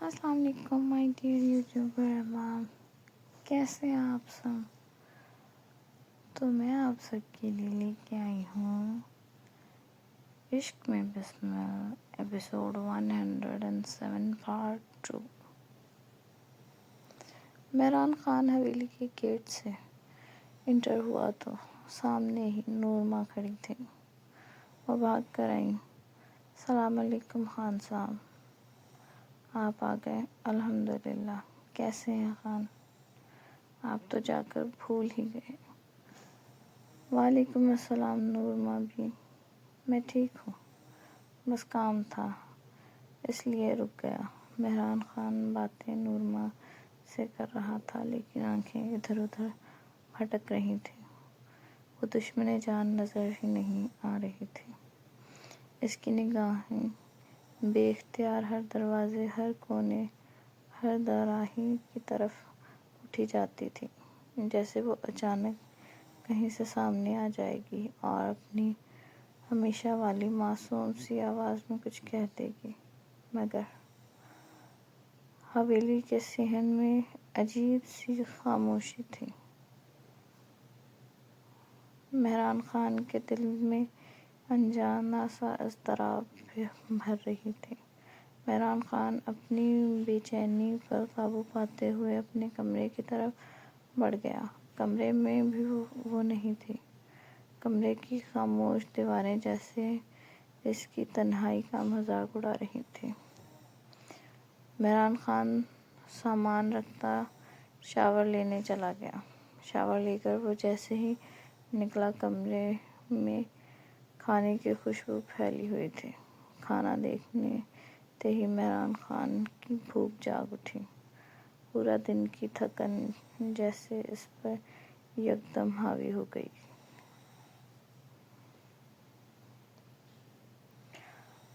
السلام علیکم my dear YouTuber امام، کیسے ہیں آپ سب؟ تو میں آپ سب کے لیے لے کے آئی ہوں عشق میں بسمل ایپیسوڈ 107 پارٹ 2۔ مہران خان حویلی کے گیٹ سے انٹر ہوا تو سامنے ہی نورما کھڑی تھی۔ وہ بھاگ کر آئیں۔ السلام علیکم خان صاحب، آپ آ گئے؟ الحمدللہ، کیسے ہیں خان؟ آپ تو جا کر بھول ہی گئے۔ وعلیکم السلام نورما بھی، میں ٹھیک ہوں، بس کام تھا اس لیے رک گیا۔ مہران خان باتیں نورما سے کر رہا تھا لیکن آنکھیں ادھر ادھر بھٹک رہی تھیں۔ وہ دشمن جان نظر ہی نہیں آ رہی تھی۔ اس کی نگاہیں بے اختیار ہر دروازے، ہر کونے، ہر دراہی کی طرف اٹھی جاتی تھی، جیسے وہ اچانک کہیں سے سامنے آ جائے گی اور اپنی ہمیشہ والی معصوم سی آواز میں کچھ کہہ دے گی، مگر حویلی کے صحن میں عجیب سی خاموشی تھی۔ مہران خان کے دل میں انجانا سا اضطراب بھر رہی تھی۔ مہران خان اپنی بے چینی پر قابو پاتے ہوئے اپنے کمرے کی طرف بڑھ گیا۔ کمرے میں بھی وہ نہیں تھی۔ کمرے کی خاموش دیواریں جیسے اس کی تنہائی کا مذاق اڑا رہی تھیں۔ مہران خان سامان رکھتا شاور لینے چلا گیا۔ شاور لے کر وہ جیسے ہی نکلا کمرے میں کھانے کی خوشبو پھیلی ہوئی تھی۔ کھانا دیکھتے ہی مہران خان کی بھوک جاگ اٹھی۔ پورا دن کی تھکن جیسے اس پر یکدم حاوی ہو گئی۔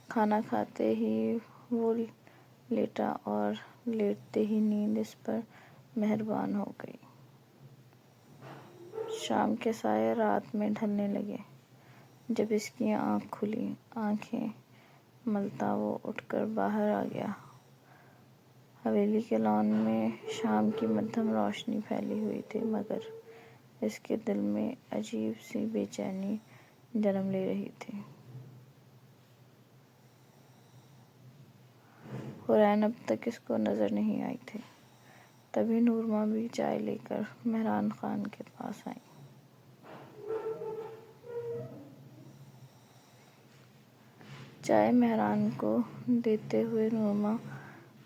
کھانا کھاتے ہی وہ لیٹا اور لیٹتے ہی نیند اس پر مہربان ہو گئی۔ شام کے سائے رات میں ڈھلنے لگے۔ جب اس کی آنکھ کھلی، آنکھیں ملتا وہ اٹھ کر باہر آ گیا۔ حویلی کے لان میں شام کی مدھم روشنی پھیلی ہوئی تھی مگر اس کے دل میں عجیب سی بے چینی جنم لے رہی تھی۔ حورین اب تک اس کو نظر نہیں آئی تھی۔ تبھی نورما بھی چائے لے کر مہران خان کے پاس آئی۔ چائے مہران کو دیتے ہوئے نورما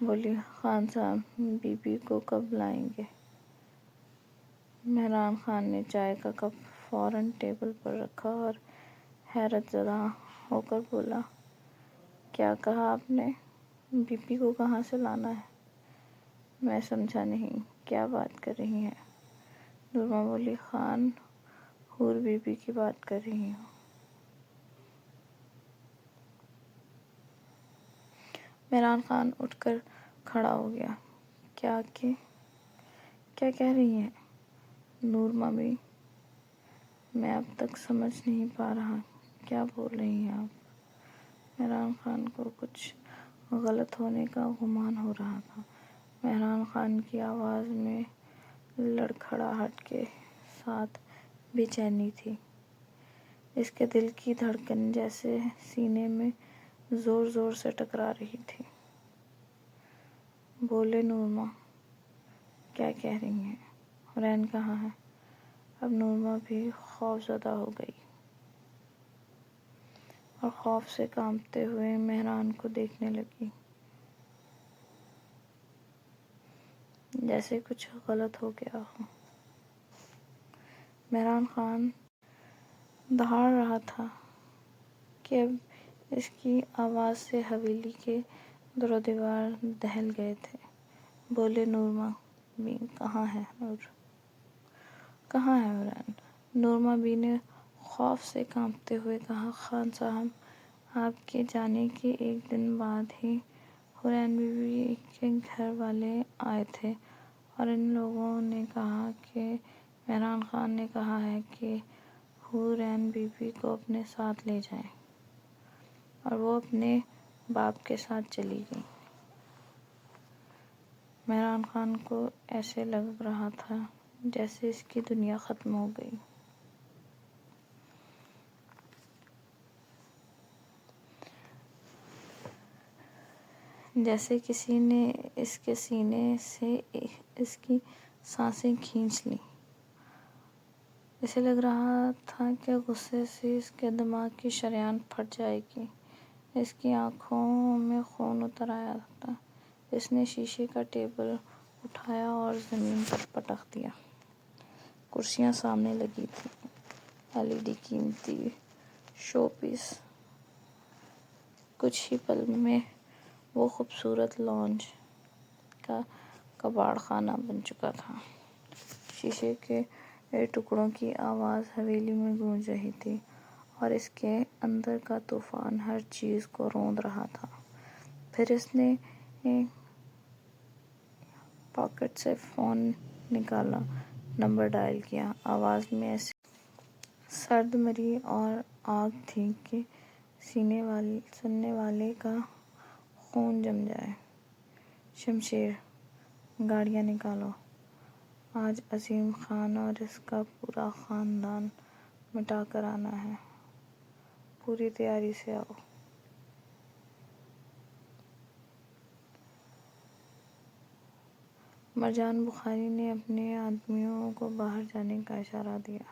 بولی، خان صاحب بی بی کو کب لائیں گے؟ مہران خان نے چائے کا کپ فوراً ٹیبل پر رکھا اور حیرت زدہ ہو کر بولا، کیا کہا آپ نے؟ بی بی کو کہاں سے لانا ہے؟ میں سمجھا نہیں، کیا بات کر رہی ہیں؟ نورما بولی، خان حور بی بی کی بات کر رہی ہوں۔ مہران خان اٹھ کر کھڑا ہو گیا۔ کیا کہہ رہی ہیں نورما بھی؟ میں اب تک سمجھ نہیں پا رہا، کیا بول رہی ہیں آپ؟ مہران خان کو کچھ غلط ہونے کا گمان ہو رہا تھا۔ مہران خان کی آواز میں لڑکھڑاہٹ کے ساتھ بے چینی تھی۔ اس کے دل کی دھڑکن جیسے سینے میں زور زور سے ٹکرا رہی تھی۔ بولے نورما، کیا کہہ رہی ہیں؟ حورین کہاں ہیں؟ اب نورما بھی خوف زدہ ہو گئی اور خوف سے کانپتے ہوئے مہران کو دیکھنے لگی، جیسے کچھ غلط ہو گیا ہو۔ مہران خان دہاڑ رہا تھا کہ اب اس کی آواز سے حویلی کے در و دیوار دہل گئے تھے۔ بولے نورما بی، کہاں ہے نور؟ کہاں ہے حورین؟ نورما بی نے خوف سے کانپتے ہوئے کہا، خان صاحب آپ کے جانے کے ایک دن بعد ہی حورین بی بی کے گھر والے آئے تھے اور ان لوگوں نے کہا کہ مہران خان نے کہا ہے کہ حورین بی بی کو اپنے ساتھ لے جائیں، اور وہ اپنے باپ کے ساتھ چلی گئی۔ مہران خان کو ایسے لگ رہا تھا جیسے اس کی دنیا ختم ہو گئی۔ جیسے کسی نے اس کے سینے سے اس کی سانسیں کھینچ لیں۔ اسے لگ رہا تھا کہ غصے سے اس کے دماغ کی شریان پھٹ جائے گی۔ اس کی آنکھوں میں خون اتر آیا تھا۔ اس نے شیشے کا ٹیبل اٹھایا اور زمین پر پٹک دیا۔ کرسیاں سامنے لگی تھیں، LED قیمتی شو پیس۔ کچھ ہی پل میں وہ خوبصورت لاؤنج کا کباڑ خانہ بن چکا تھا۔ شیشے کے ٹکڑوں کی آواز حویلی میں گونج رہی تھی اور اس کے اندر کا طوفان ہر چیز کو روند رہا تھا۔ پھر اس نے پاکٹ سے فون نکالا، نمبر ڈائل کیا۔ آواز میں ایسی سرد مری اور آگ تھی کہ سننے والے کا خون جم جائے۔ شمشیر، گاڑیاں نکالو، آج عظیم خان اور اس کا پورا خاندان مٹا کر آنا ہے، پوری تیاری سے آؤ۔ مرجان بخاری نے اپنے آدمیوں کو باہر جانے کا اشارہ دیا۔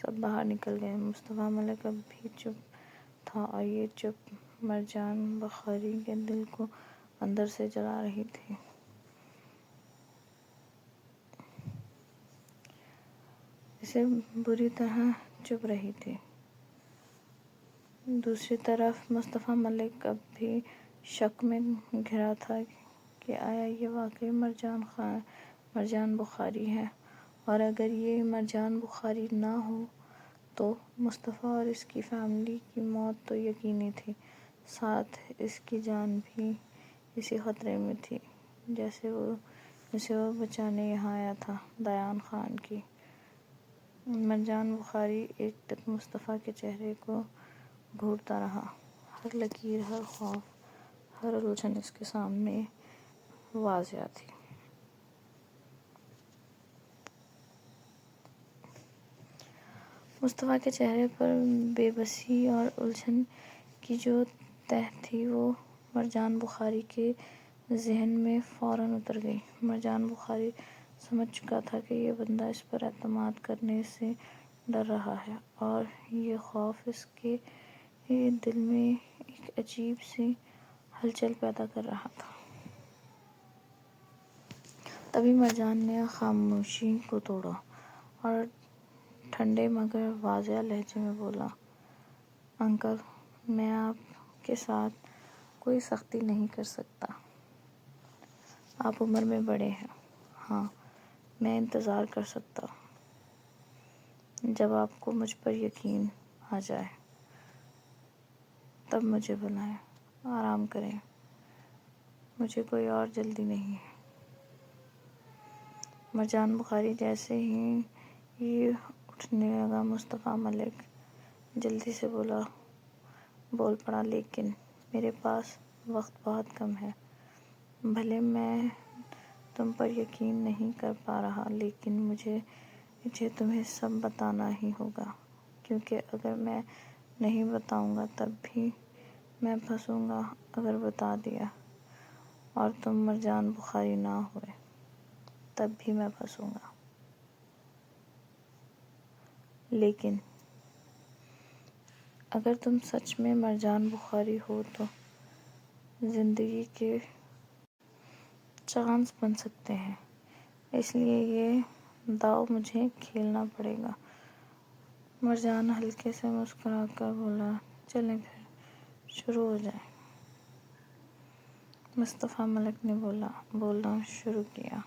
سب باہر نکل گئے۔ مصطفیٰ ملک اب بھی چپ تھا اور یہ چپ مرجان بخاری کے دل کو اندر سے جلا رہی تھی۔ اسے بری طرح چبھ رہی تھی۔ دوسری طرف مصطفیٰ ملک اب بھی شک میں گھرا تھا کہ آیا یہ واقعی مرجان بخاری ہے، اور اگر یہ مرجان بخاری نہ ہو تو مصطفیٰ اور اس کی فیملی کی موت تو یقینی تھی، ساتھ اس کی جان بھی اسی خطرے میں تھی جسے وہ بچانے یہاں آیا تھا، دیان خان کی۔ مرجان بخاری ایک ٹک مصطفیٰ کے چہرے کو گھورتا رہا۔ ہر لکیر، ہر خوف، ہر الجھن اس کے سامنے واضح تھی۔ مصطفیٰ کے چہرے پر بے بسی اور الجھن کی جو تہ تھی وہ مرجان بخاری کے ذہن میں فوراً اتر گئی۔ مرجان بخاری سمجھ چکا تھا کہ یہ بندہ اس پر اعتماد کرنے سے ڈر رہا ہے، اور یہ خوف اس کے دل میں ایک عجیب سی ہلچل پیدا کر رہا تھا۔ تبھی مرجان نے خاموشی کو توڑا اور ٹھنڈے مگر واضح لہجے میں بولا، انکل، میں آپ کے ساتھ کوئی سختی نہیں کر سکتا۔ آپ عمر میں بڑے ہیں۔ ہاں، میں انتظار کر سکتا ہوں۔ جب آپ کو مجھ پر یقین آ جائے تب مجھے بلائیں۔ آرام کریں، مجھے کوئی اور جلدی نہیں ہے۔ مرجان بخاری جیسے ہی یہ اٹھنے لگا، مصطفیٰ ملک جلدی سے بول پڑا، لیکن میرے پاس وقت بہت کم ہے۔ بھلے میں تم پر یقین نہیں کر پا رہا، لیکن مجھے تمہیں سب بتانا ہی ہوگا، کیونکہ اگر میں نہیں بتاؤں گا تب بھی میں پھنسوں گا، اگر بتا دیا اور تم مرجان بخاری نہ ہوئے تب بھی میں پھنسوں گا۔ لیکن اگر تم سچ میں مرجان بخاری ہو تو زندگی کے چانس بن سکتے ہیں، اس لیے یہ داؤ مجھے کھیلنا پڑے گا۔ مرجان ہلکے سے مسکرا کر بولا، چلیں پھر شروع ہو جائے۔ مصطفیٰ ملک نے بولنا شروع کیا،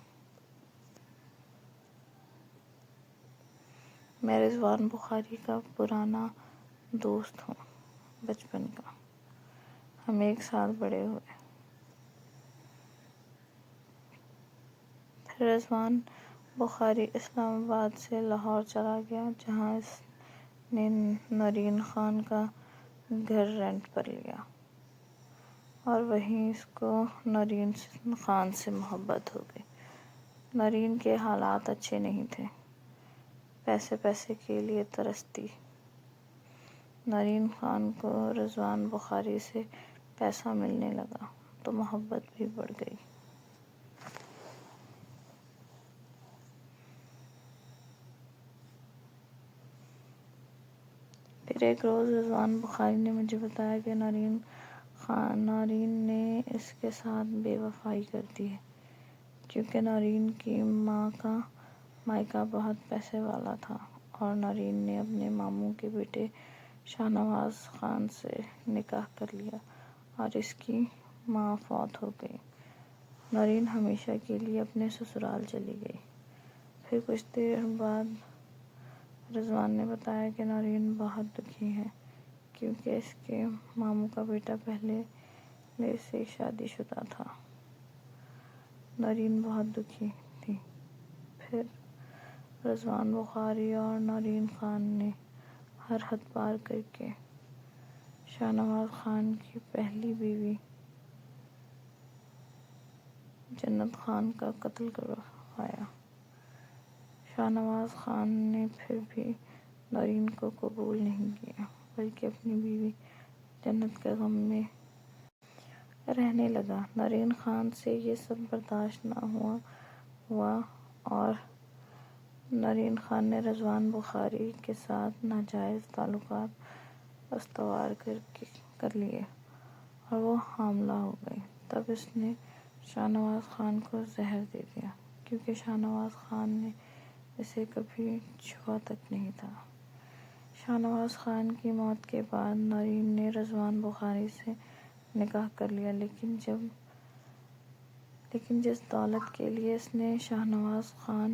میں رضوان بخاری کا پرانا دوست ہوں، بچپن کا۔ ہم ایک ساتھ بڑے ہوئے۔ پھر رضوان بخاری اسلام آباد سے لاہور چلا گیا، جہاں اس نے نرین خان کا گھر رینٹ پر لیا اور وہیں اس کو نرین خان سے محبت ہو گئی۔ نرین کے حالات اچھے نہیں تھے، پیسے کے لیے ترستی۔ نرین خان کو رضوان بخاری سے پیسہ ملنے لگا تو محبت بھی بڑھ گئی۔ پھر ایک روز رضوان بخاری نے مجھے بتایا کہ نرین نے اس کے ساتھ بے وفائی کر دی ہے، کیونکہ نرین کی ماں کا مائیکا بہت پیسے والا تھا اور نرین نے اپنے ماموں کے بیٹے شاہ نواز خان سے نکاح کر لیا اور اس کی ماں فوت ہو گئی۔ نرین ہمیشہ کے لیے اپنے سسرال چلی گئی۔ پھر کچھ دیر بعد رضوان نے بتایا کہ نرین بہت دکھی ہے، کیونکہ اس کے ماموں کا بیٹا پہلے سے شادی شدہ تھا۔ نرین بہت دکھی تھی۔ پھر رضوان بخاری اور نرین خان نے ہر حد پار کر کے شاہ نواز خان کی پہلی بیوی جنت خان کا قتل کروایا۔ شاہ نواز خان نے پھر بھی نرین کو قبول نہیں کیا، بلکہ اپنی بیوی جنت کے غم میں رہنے لگا۔ نرین خان سے یہ سب برداشت نہ ہوا اور نرین خان نے رضوان بخاری کے ساتھ ناجائز تعلقات استوار کر لیے اور وہ حاملہ ہو گئی۔ تب اس نے شاہ نواز خان کو زہر دے دیا، کیونکہ شاہ نواز خان نے اسے کبھی چھوا تک نہیں تھا۔ شاہ نواز خان کی موت کے بعد نرین نے رضوان بخاری سے نکاح کر لیا، لیکن جس دولت کے لیے اس نے شاہ نواز خان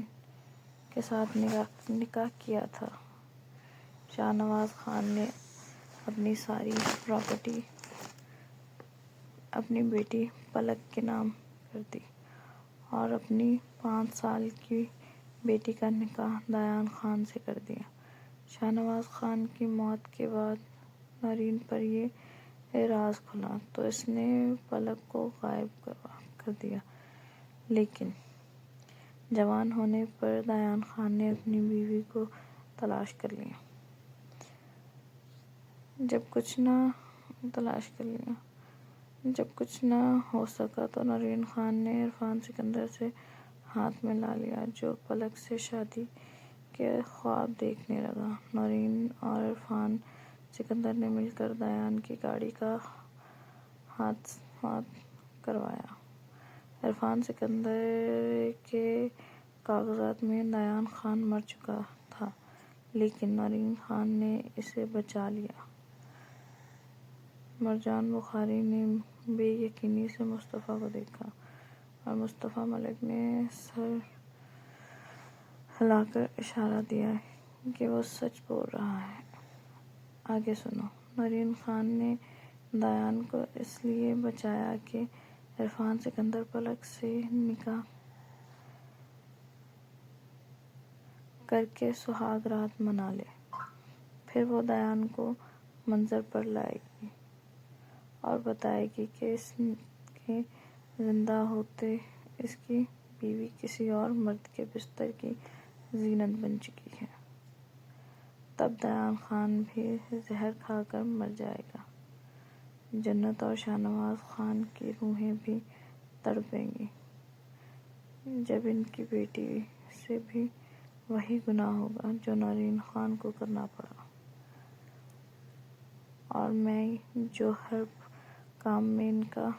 کے ساتھ نکاح کیا تھا، شاہ نواز خان نے اپنی ساری پراپرٹی اپنی بیٹی پلک کے نام کر دی اور اپنی 5 سال کی بیٹی کا نکاح دیان خان سے کر دیا۔ شاہ نواز خان کی موت کے بعد نرین پر یہ راز کھلا تو اس نے پلک کو غائب کر دیا، لیکن جوان ہونے پر دیان خان نے اپنی بیوی کو تلاش کر لیا۔ جب کچھ نہ ہو سکا تو نرین خان نے عرفان سکندر سے ہاتھ ملا لیا، جو پلک سے شادی کے خواب دیکھنے لگا۔ نرین اور عرفان سکندر نے مل کر دیان کی گاڑی کا حادثہ کروایا۔ عرفان سکندر کے کاغذات میں دیان خان مر چکا تھا، لیکن نرین خان نے اسے بچا لیا۔ مرجان بخاری نے بے یقینی سے مصطفیٰ کو دیکھا اور مصطفیٰ ملک نے سر ہلا کر اشارہ دیا کہ وہ سچ بول رہا ہے۔ آگے سنو۔ نرین خان نے دیان کو اس لیے بچایا کہ عرفان سکندر پلک سے نکاح کر کے سہاگ رات منا لے، پھر وہ دیان کو منظر پر لائے گی اور بتائے گی کہ اس کے زندہ ہوتے اس کی بیوی کسی اور مرد کے بستر کی زینت بن چکی ہے۔ تب دیان خان بھی زہر کھا کر مر جائے گا۔ جنت اور شاہ نواز خان کی روحیں بھی تڑپیں گی، جب ان کی بیٹی سے بھی وہی گناہ ہوگا جو نرین خان کو کرنا پڑا، اور میں جو ہر کام میں ان کا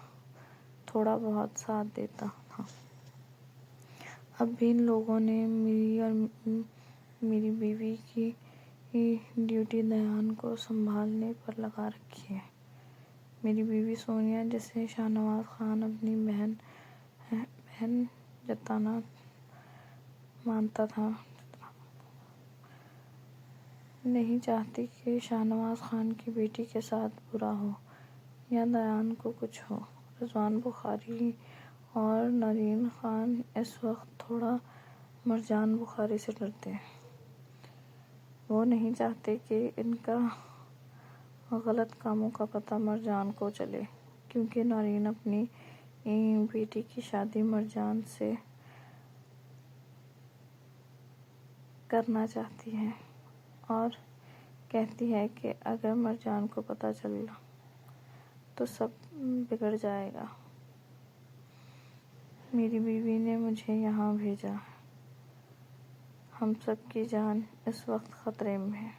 تھوڑا بہت ساتھ دیتا تھا۔ اب بھی ان لوگوں نے میری اور میری بیوی کی ڈیوٹی دیان کو سنبھالنے پر لگا رکھی ہے۔ میری بیوی سونیا، جسے شاہ نواز خان اپنی بہن جتنا مانتا تھا، نہیں چاہتی کہ شاہ نواز خان کی بیٹی کے ساتھ برا ہو یا دیان کو کچھ ہو۔ رضوان بخاری اور نرین خان اس وقت تھوڑا مرجان بخاری سے ڈرتے ہیں۔ وہ نہیں چاہتے کہ ان کا غلط کاموں کا پتہ مرجان کو چلے، کیونکہ نورین اپنی بیٹی کی شادی مرجان سے کرنا چاہتی ہے اور کہتی ہے کہ اگر مرجان کو پتہ چلا تو سب بگڑ جائے گا۔ میری بیوی نے مجھے یہاں بھیجا ہے، ہم سب کی جان اس وقت خطرے میں ہے۔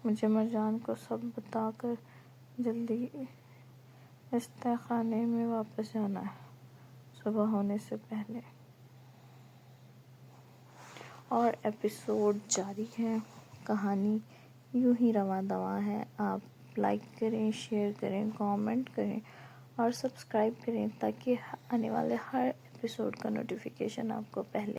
مجھے مرجان کو سب بتا کر جلدی اس تہہ خانے میں واپس جانا ہے، صبح ہونے سے پہلے۔ اور ایپیسوڈ جاری ہے، کہانی یوں ہی رواں دواں ہے۔ آپ لائک کریں، شیئر کریں، کامنٹ کریں اور سبسکرائب کریں تاکہ آنے والے ہر ایپیسوڈ کا نوٹیفیکیشن آپ کو پہلے